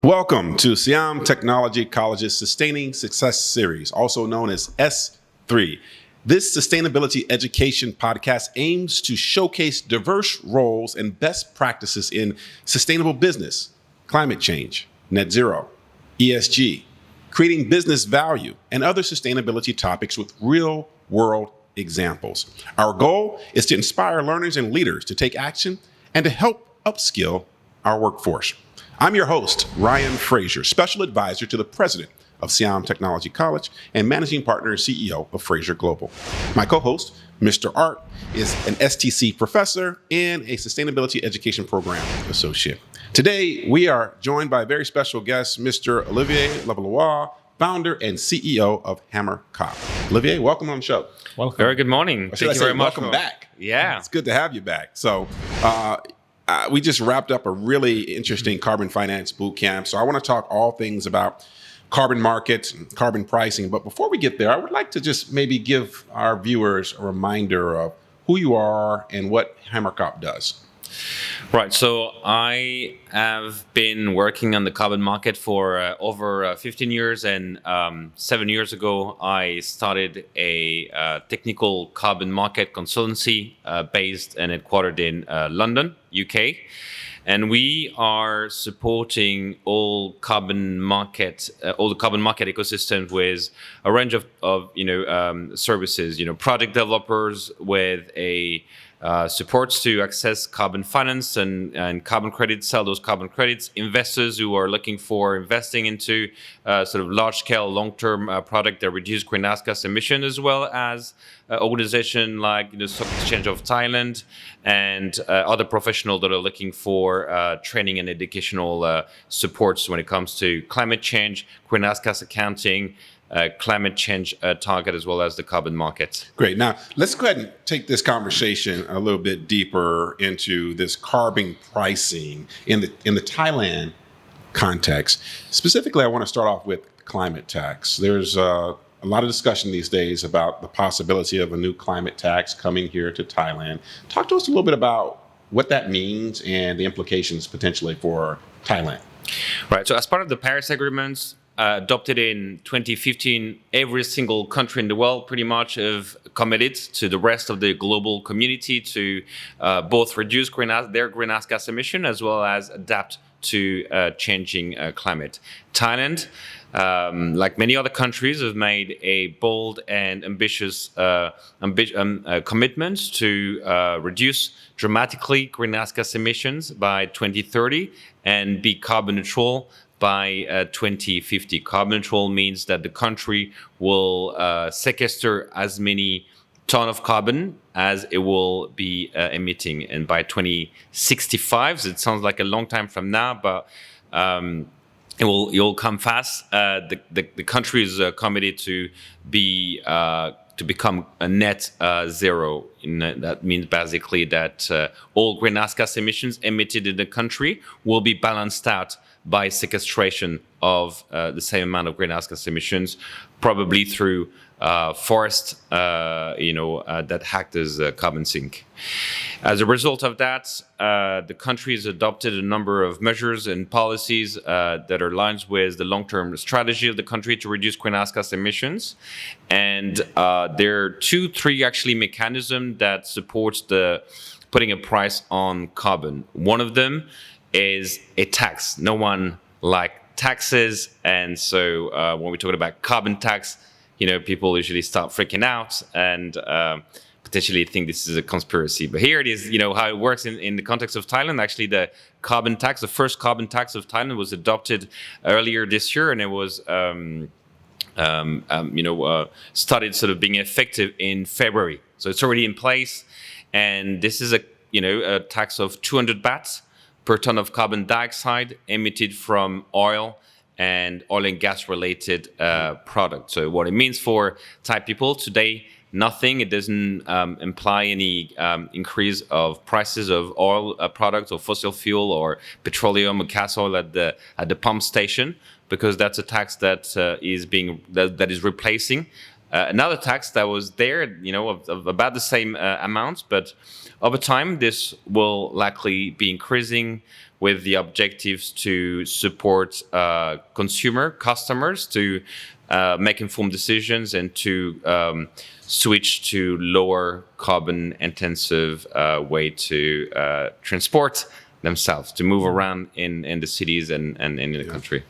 Welcome to Siam Technology College's Sustaining Success Series, also known as S3. This sustainability education podcast aims to showcase diverse roles and best practices in sustainable business, climate change, net zero, ESG, creating business value, and other sustainability topics with real-world examples. Our goal is to inspire learners and leaders to take action and to help upskill our workforce. I'm your host, Ryan Frazier, Special Advisor to the President of Siam Technology College and Managing Partner and CEO of Frazier Global. My co-host, Mr. Art, is an STC Professor and a Sustainability Education Program Associate. Today, we are joined by a very special guest, Mr. 𝗿𝗏𝘋𝐿𝐼, Founder and CEO of Hamerkop. Olivier, welcome on the show. Welcome. Very good morning. Thank you very much. Welcome back. Yeah. It's good to have you back. So, we just wrapped up a really interesting carbon finance boot camp. So I want to talk all things about carbon markets and carbon pricing. But before we get there, I would like to just maybe give our viewers a reminder of who you are and what Hamerkop does. Right. So I have been working on the carbon market for over 15 years. And 7 years ago, I started a technical carbon market consultancy based and headquartered in London, UK. And we are supporting all the carbon market ecosystems with a range of services. Project developers with supports to access carbon finance and carbon credits, sell those carbon credits. Investors who are looking for investing into sort of large-scale, long-term product that reduce greenhouse gas emission, as well as organizations like the Stock Exchange of Thailand and other professionals that are looking for training and educational supports when it comes to climate change, greenhouse gas accounting, climate change target, as well as the carbon market. Great. Now, let's go ahead and take this conversation a little bit deeper into this carbon pricing in the Thailand context. Specifically, I want to start off with climate tax. There's a lot of discussion these days about the possibility of a new climate tax coming here to Thailand. Talk to us a little bit about what that means and the implications potentially for Thailand. Right. So as part of the Paris Agreement, adopted in 2015, every single country in the world pretty much have committed to the rest of the global community to both reduce their greenhouse gas emission as well as adapt to changing climate. Thailand, like many other countries, have made a bold and ambitious commitment to reduce dramatically greenhouse gas emissions by 2030 and be carbon neutral by 2050. Carbon neutral means that the country will sequester as many tons of carbon as it will be emitting. And by 2065, so it sounds like a long time from now, but it will come fast. The country is committed to become a net zero. That means basically that all greenhouse gas emissions emitted in the country will be balanced out by sequestration of the same amount of greenhouse gas emissions, probably through forests, that act as a carbon sink. As a result of that, the country has adopted a number of measures and policies that are aligned with the long-term strategy of the country to reduce greenhouse gas emissions. And there are three actually mechanisms that support the putting a price on carbon. One of them is a tax. No one likes taxes, and so when we're talking about carbon tax, people usually start freaking out and potentially think this is a conspiracy. But here it is, how it works in the context of Thailand. Actually, the carbon tax, the first carbon tax of Thailand, was adopted earlier this year, and it was started sort of being effective in February. So it's already in place, and this is a tax of 200 bahts per ton of carbon dioxide emitted from oil and gas related products. So what it means for Thai people today, nothing. It doesn't imply any increase of prices of oil products or fossil fuel or petroleum or gas oil at the pump station, because that's a tax that is replacing another tax that was there, of about the same amount, but over time this will likely be increasing with the objectives to support customers to make informed decisions and to switch to lower carbon intensive way to transport themselves, to move around in the cities and in the country.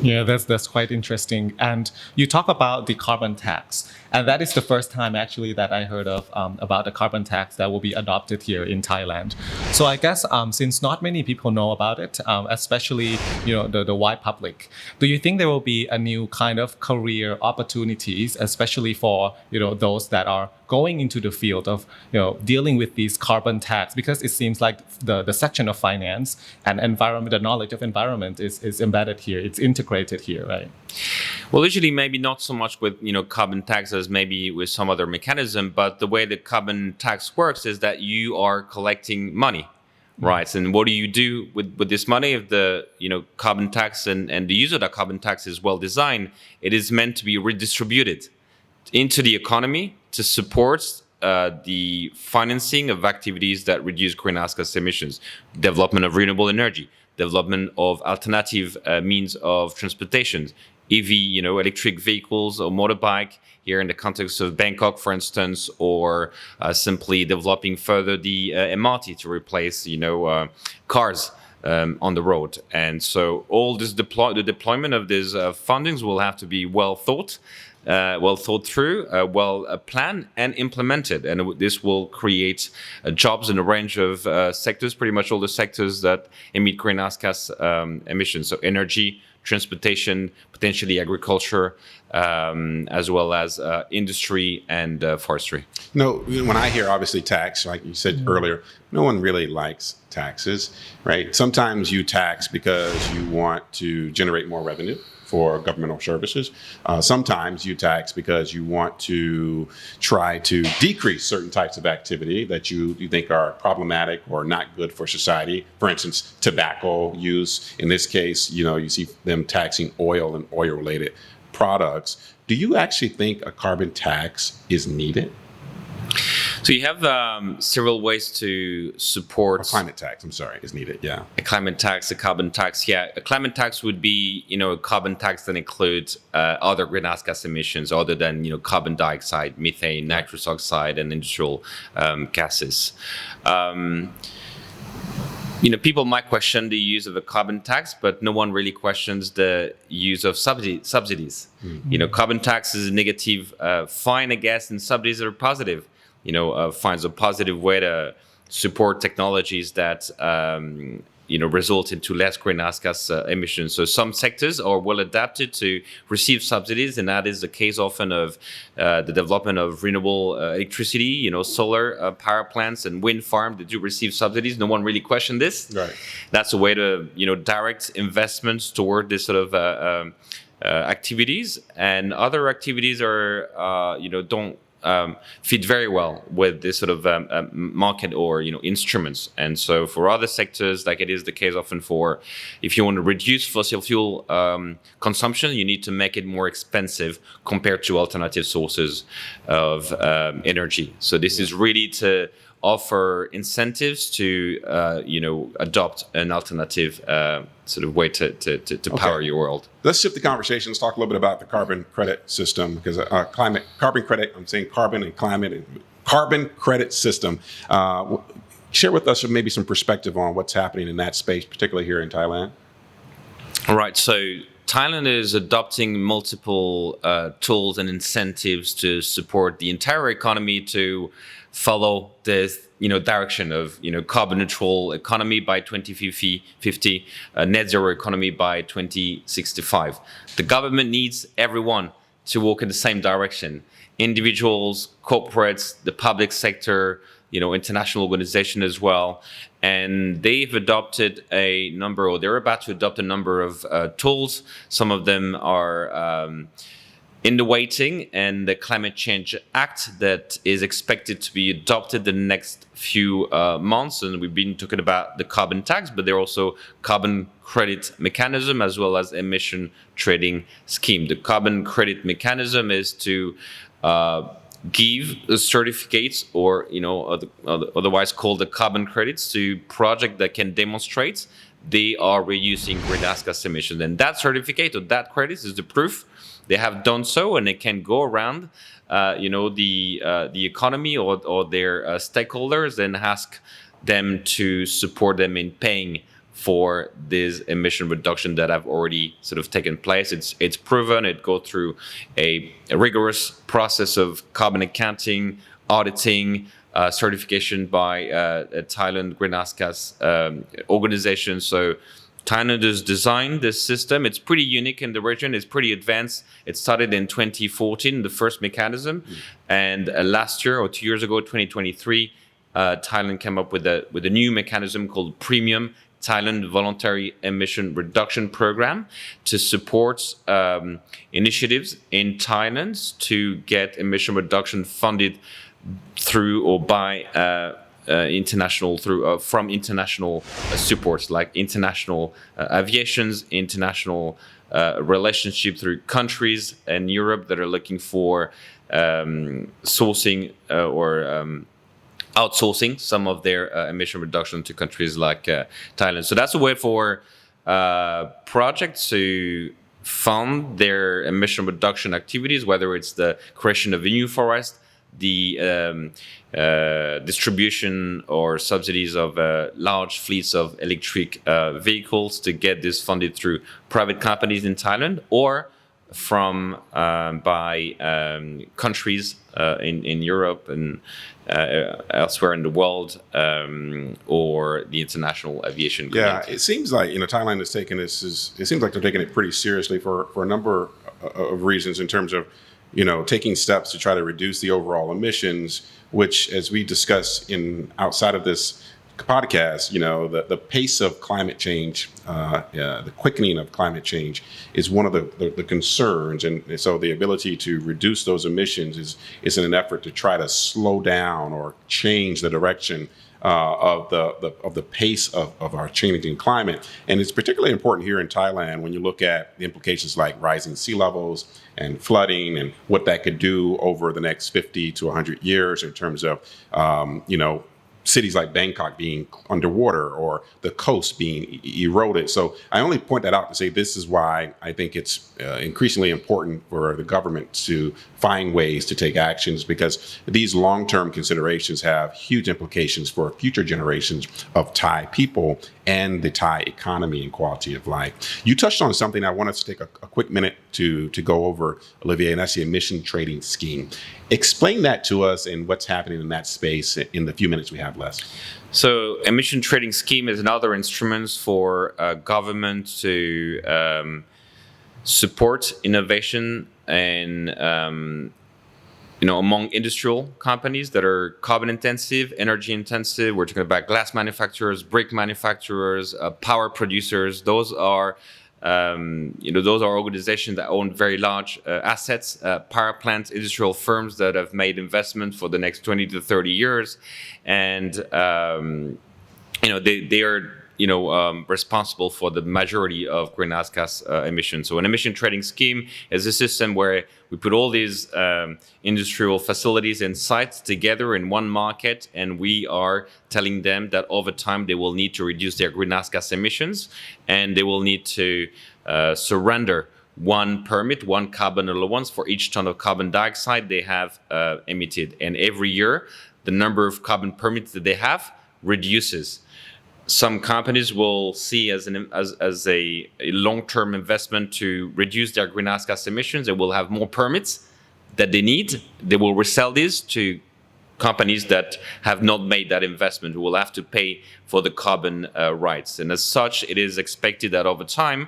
Yeah, that's quite interesting. And you talk about the carbon tax, and that is the first time actually that I heard of about the carbon tax that will be adopted here in Thailand. So I guess since not many people know about it, especially the wide public, do you think there will be a new kind of career opportunities, especially for those that are going into the field of dealing with these carbon tax? Because it seems like the section of finance and environment, the knowledge of environment is embedded here. It's integrated here, right? Well, usually maybe not so much with carbon tax as maybe with some other mechanism, but the way the carbon tax works is that you are collecting money, right? And what do you do with this money? If the carbon tax and the use of that carbon tax is well designed, it is meant to be redistributed into the economy to support the financing of activities that reduce greenhouse gas emissions, development of renewable energy, development of alternative means of transportation, EV, electric vehicles or motorbike, here in the context of Bangkok, for instance, or simply developing further the MRT to replace, cars on the road. And so all this the deployment of these fundings will have to be well thought through, planned and implemented. And this will create jobs in a range of sectors, pretty much all the sectors that emit greenhouse gas emissions. So energy, transportation, potentially agriculture, as well as industry and forestry. No, when I hear obviously tax, like you said earlier, no one really likes taxes, right? Sometimes you tax because you want to generate more revenue for governmental services. Sometimes you tax because you want to try to decrease certain types of activity that you think are problematic or not good for society. For instance, tobacco use. In this case, you see them taxing oil and oil-related products. Do you actually think a carbon tax is needed? So you have several ways to support... A climate tax, I'm sorry, is needed, yeah. A climate tax, a carbon tax, yeah. A climate tax would be, a carbon tax that includes other greenhouse gas emissions other than, carbon dioxide, methane, nitrous oxide, and industrial gases. People might question the use of a carbon tax, but no one really questions the use of subsidies. Mm-hmm. Carbon tax is a negative fine, I guess, and subsidies are positive. Finds a positive way to support technologies that, result into less greenhouse gas emissions. So some sectors are well adapted to receive subsidies, and that is the case often of the development of renewable electricity, solar power plants and wind farms that do receive subsidies. No one really questioned this. Right. That's a way to, direct investments toward this sort of activities, and other activities are, don't fit very well with this sort of market or instruments. And so for other sectors, like it is the case often for, if you want to reduce fossil fuel consumption, you need to make it more expensive compared to alternative sources of energy. So this is really to offer incentives to adopt an alternative sort of way to power your world. Let's shift the conversation. Let's talk a little bit about the carbon credit system, because carbon credit, I'm saying carbon and climate, and carbon credit system. Share with us maybe some perspective on what's happening in that space, particularly here in Thailand. All right. So Thailand is adopting multiple tools and incentives to support the entire economy to follow this direction of carbon neutral economy by 2050, net zero economy by 2065. The government needs everyone to walk in the same direction. Individuals, corporates, the public sector, international organization as well. And they've adopted they're about to adopt a number of tools. Some of them are in the waiting, and the Climate Change Act that is expected to be adopted the next few months. And we've been talking about the carbon tax, but there are also carbon credit mechanism as well as emission trading scheme. The carbon credit mechanism is to give certificates or otherwise called the carbon credits to projects that can demonstrate they are reducing greenhouse gas emissions, and that certificate or that credit is the proof they have done so, and they can go around the economy or their stakeholders and ask them to support them in paying for this emission reduction that have already sort of taken place. It's proven. It goes through a rigorous process of carbon accounting, auditing, certification by Thailand greenhouse gas organization. So Thailand has designed this system. It's pretty unique in the region. It's pretty advanced. It started in 2014, the first mechanism, and last year or 2 years ago, 2023, Thailand came up with a new mechanism called Premium Thailand Voluntary Emission Reduction Program to support initiatives in Thailand to get emission reduction funded through or by from international supports like international aviations, international relationship through countries in Europe that are looking for sourcing or outsourcing some of their emission reduction to countries like Thailand. So that's a way for projects to fund their emission reduction activities, whether it's the creation of a new forest, the distribution or subsidies of large fleets of electric vehicles to get this funded through private companies in Thailand, or from by countries in Europe and elsewhere in the world, or the international aviation community. Yeah, it seems like Thailand is taking this. It seems like they're taking it pretty seriously for a number of reasons in terms of taking steps to try to reduce the overall emissions, which, as we discussed outside of this podcast, the pace of climate change, the quickening of climate change is one of the concerns. And so the ability to reduce those emissions is in an effort to try to slow down or change the direction of the pace of our changing climate. And it's particularly important here in Thailand when you look at the implications like rising sea levels and flooding and what that could do over the next 50 to 100 years in terms of, cities like Bangkok being underwater or the coast being eroded. So I only point that out to say this is why I think it's increasingly important for the government to find ways to take actions, because these long-term considerations have huge implications for future generations of Thai people and the Thai economy and quality of life. You touched on something I want us to take a quick minute to go over, Olivier, and that's the emission trading scheme. Explain that to us and what's happening in that space in the few minutes we have left. So emission trading scheme is another instrument for government to support innovation and among industrial companies that are carbon intensive, energy intensive. We're talking about glass manufacturers, brick manufacturers, power producers. Those are organizations that own very large assets, power plants, industrial firms that have made investments for the next 20 to 30 years. And, they are, responsible for the majority of greenhouse gas emissions. So an emission trading scheme is a system where we put all these industrial facilities and sites together in one market, and we are telling them that over time they will need to reduce their greenhouse gas emissions, and they will need to surrender one permit, one carbon allowance for each ton of carbon dioxide they have emitted. And every year, the number of carbon permits that they have reduces. Some companies will see as a long-term investment to reduce their greenhouse gas emissions. They will have more permits that they need. They will resell these to companies that have not made that investment, who will have to pay for the carbon rights. And as such, it is expected that over time,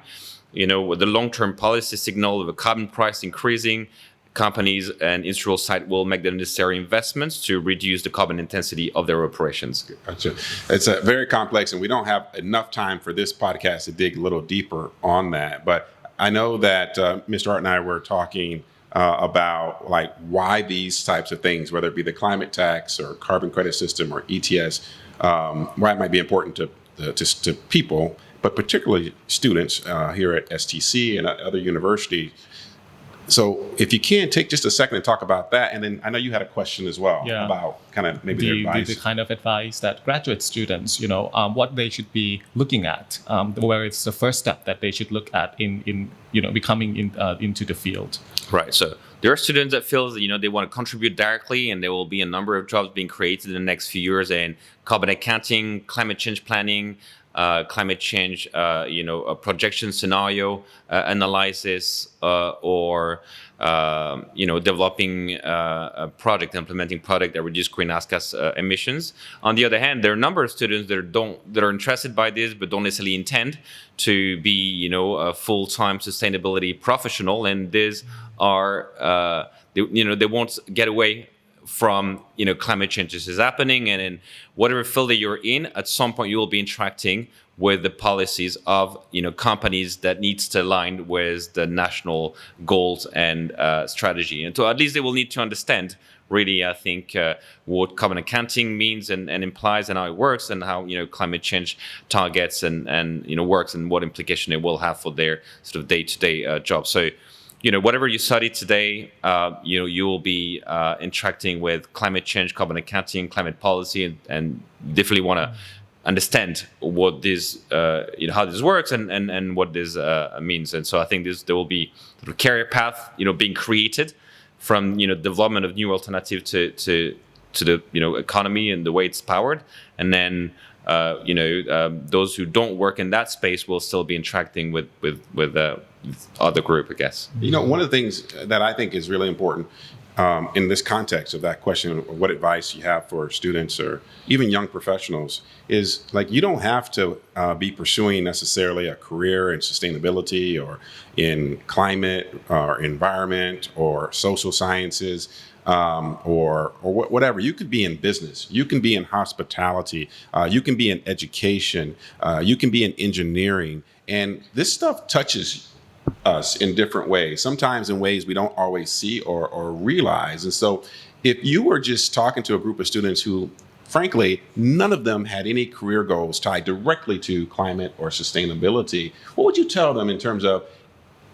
with the long-term policy signal of a carbon price increasing, companies and industrial sites will make the necessary investments to reduce the carbon intensity of their operations. Gotcha. It's very complex, and we don't have enough time for this podcast to dig a little deeper on that. But I know that Mr. Art and I were talking about why these types of things, whether it be the climate tax or carbon credit system or ETS, why it might be important to people, but particularly students here at STC and other universities. So if you can, take just a second to talk about that. And then I know you had a question as well about kind of maybe their advice. The kind of advice that graduate students, what they should be looking at, where it's the first step that they should look at in becoming into the field. Right. So there are students that feel they want to contribute directly, and there will be a number of jobs being created in the next few years in carbon accounting, climate change planning, climate change, a projection scenario analysis, or developing a project, implementing product that reduce greenhouse gas emissions. On the other hand, there are a number of students that are interested by this, but don't necessarily intend to be, a full-time sustainability professional, and these are, they won't get away from climate change. This is happening, and in whatever field that you're in, at some point you will be interacting with the policies of companies that needs to align with the national goals and strategy. And so at least they will need to understand really, I think, what carbon accounting means and implies, and how it works, and how climate change targets and works, and what implication it will have for their sort of day-to-day job. So whatever you study today, you will be interacting with climate change, carbon accounting, climate policy, and definitely want to understand what this, how this works, and what this means. And so I think there will be sort of career path, being created from development of new alternative to the economy and the way it's powered, and then those who don't work in that space will still be interacting with other group, I guess. One of the things that I think is really important in this context of that question, of what advice you have for students or even young professionals, is like, you don't have to be pursuing necessarily a career in sustainability or in climate or environment or social sciences. Or whatever. You could be in business, you can be in hospitality, you can be in education, you can be in engineering, and this stuff touches us in different ways, sometimes in ways we don't always see or realize. And so if you were just talking to a group of students who, frankly, none of them had any career goals tied directly to climate or sustainability, what would you tell them in terms of,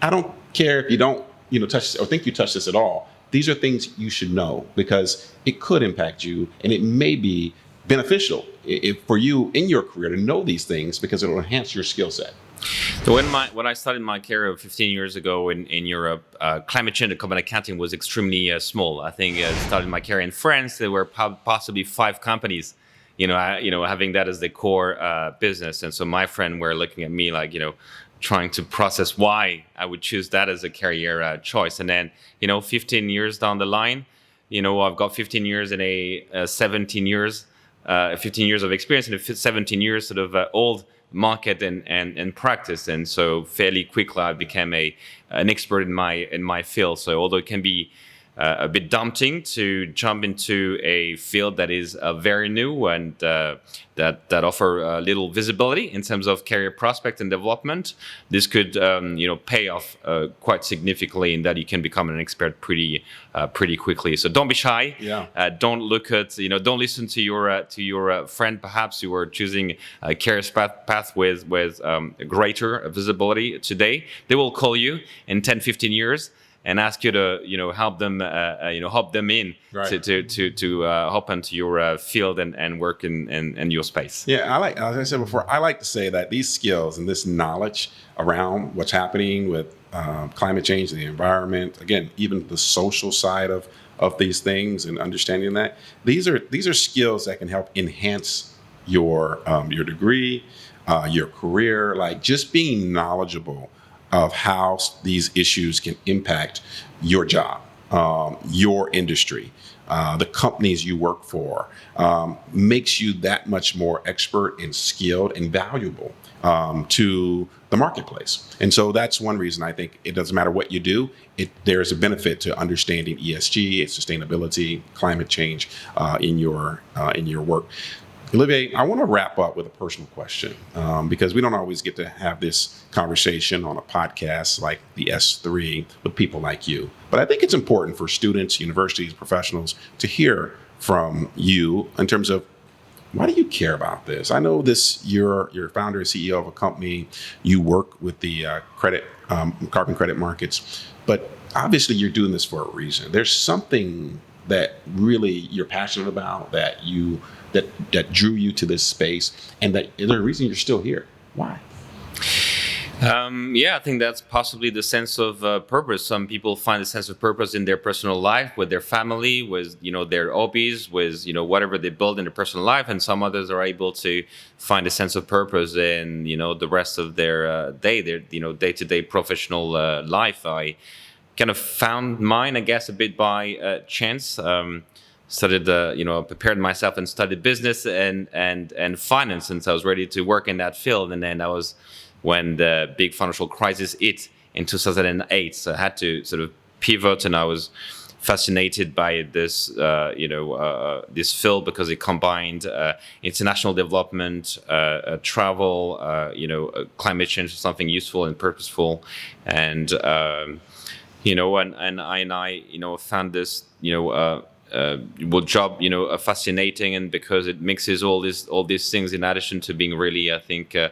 I don't care if you don't touch or think you touch this at all. These are things you should know, because it could impact you, and it may be beneficial for you in your career to know these things, because it will enhance your skill set. So when I started my career 15 years ago in Europe, climate change and carbon accounting was extremely small. I think I started my career in France. There were possibly 5 companies, having that as the core business. And so my friend were looking at me like, trying to process why I would choose that as a career choice. And then, 15 years down the line, I've got 15 years in a 15 years of experience in a 17 years sort of old market and practice. And so fairly quickly I became an expert in my field. So although it can be a bit daunting to jump into a field that is very new and that offer little visibility in terms of career prospect and development, this could pay off quite significantly, in that you can become an expert pretty quickly. So don't be shy. Yeah. Don't look at don't listen to your friend perhaps who are choosing a career path with greater visibility today. They will call you in 10-15 years and ask you to help them help them in right. to hop into your field and work in your space. Yeah, as I said before, I like to say that these skills and this knowledge around what's happening with climate change, the environment, again, even the social side of these things, and understanding that these are skills that can help enhance your degree, your career, like just being knowledgeable of how these issues can impact your job, your industry, the companies you work for, makes you that much more expert and skilled and valuable to the marketplace. And so that's one reason I think it doesn't matter what you do, there's a benefit to understanding ESG, sustainability, climate change in your work. Olivier, I want to wrap up with a personal question, because we don't always get to have this conversation on a podcast like the S3 with people like you. But I think it's important for students, universities, professionals to hear from you in terms of, why do you care about this? I know you're founder and CEO of a company. You work with the carbon credit markets. But obviously you're doing this for a reason. There's something that really you're passionate about that drew you to this space, and that is there a reason you're still here? Why? I think that's possibly the sense of purpose. Some people find a sense of purpose in their personal life, with their family, with their hobbies, with whatever they build in their personal life, and some others are able to find a sense of purpose in the rest of their their day-to-day professional life. I kind of found mine, I guess, a bit by chance. Studied, prepared myself and studied business and finance, and so I was ready to work in that field. And then that was when the big financial crisis hit in 2008. So I had to sort of pivot, and I was fascinated by this, this field because it combined international development, travel, climate change, something useful and purposeful, and and I found this, job, fascinating, and because it mixes all these things in addition to being really, I think, a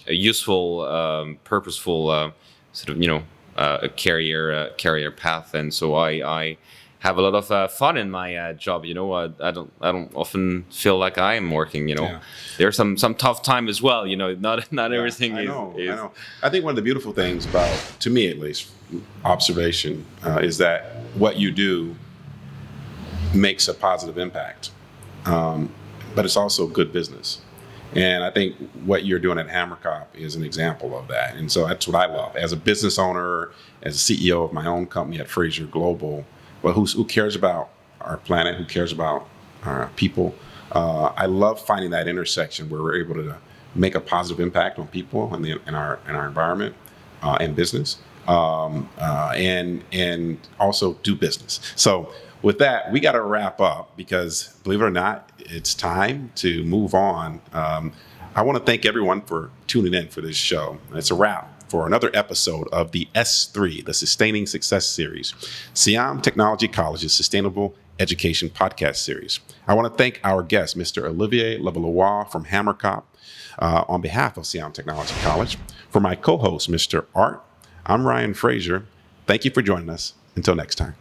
useful, purposeful sort of, a career path. And so I have a lot of fun in my job. I don't often feel like I am working. There's some tough time as well. Not everything is. I know. I think one of the beautiful things about, to me at least, observation is that what you do makes a positive impact, but it's also good business. And I think what you're doing at Hamerkop is an example of that. And so that's what I love. As a business owner, as a CEO of my own company at Frazier Global, well, who cares about our planet, who cares about our people? I love finding that intersection where we're able to make a positive impact on people and in our environment and business, and also do business. So with that, we got to wrap up because, believe it or not, it's time to move on. I want to thank everyone for tuning in for this show. It's a wrap for another episode of the S3, the Sustaining Success Series, Siam Technology College's Sustainable Education Podcast Series. I want to thank our guest, Mr. 𝗿𝗊𝘇𝗶𝘍𝑎𝑙𝐿𝐼 from Hamerkop, on behalf of Siam Technology College. For my co-host, Mr. Art, I'm Ryan Frazier. Thank you for joining us. Until next time.